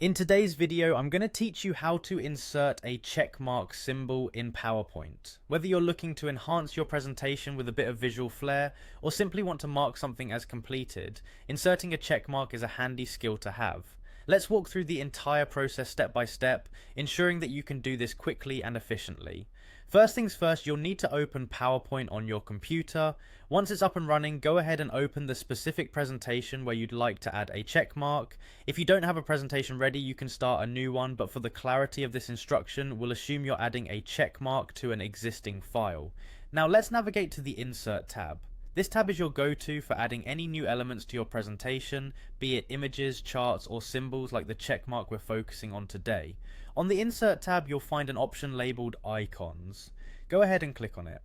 In today's video, I'm going to teach you how to insert a checkmark symbol in PowerPoint. Whether you're looking to enhance your presentation with a bit of visual flair, or simply want to mark something as completed, inserting a checkmark is a handy skill to have. Let's walk through the entire process step by step, ensuring that you can do this quickly and efficiently. First things first, you'll need to open PowerPoint on your computer. Once it's up and running, go ahead and open the specific presentation where you'd like to add a check mark. If you don't have a presentation ready, you can start a new one, but for the clarity of this instruction, we'll assume you're adding a check mark to an existing file. Now let's navigate to the Insert tab. This tab is your go-to for adding any new elements to your presentation, be it images, charts, or symbols like the checkmark we're focusing on today. On the Insert tab, you'll find an option labeled Icons. Go ahead and click on it.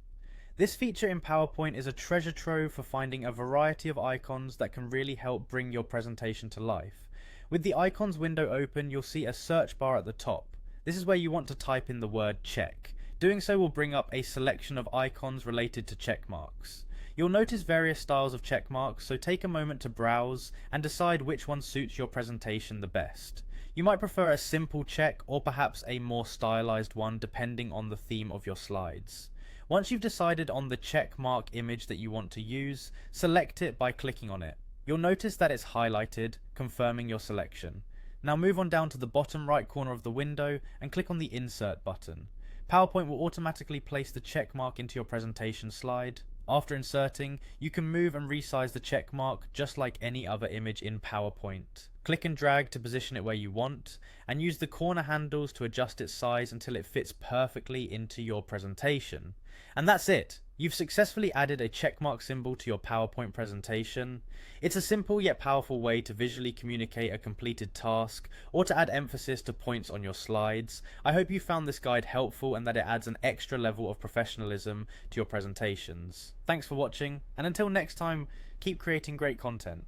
This feature in PowerPoint is a treasure trove for finding a variety of icons that can really help bring your presentation to life. With the Icons window open, you'll see a search bar at the top. This is where you want to type in the word check. Doing so will bring up a selection of icons related to checkmarks. You'll notice various styles of checkmarks, so take a moment to browse and decide which one suits your presentation the best. You might prefer a simple check or perhaps a more stylized one depending on the theme of your slides. Once you've decided on the checkmark image that you want to use, select it by clicking on it. You'll notice that it's highlighted, confirming your selection. Now move on down to the bottom right corner of the window and click on the Insert button. PowerPoint will automatically place the checkmark into your presentation slide. After inserting, you can move and resize the checkmark just like any other image in PowerPoint. Click and drag to position it where you want, and use the corner handles to adjust its size until it fits perfectly into your presentation. And that's it! You've successfully added a checkmark symbol to your PowerPoint presentation. It's a simple yet powerful way to visually communicate a completed task or to add emphasis to points on your slides. I hope you found this guide helpful and that it adds an extra level of professionalism to your presentations. Thanks for watching, and until next time, keep creating great content.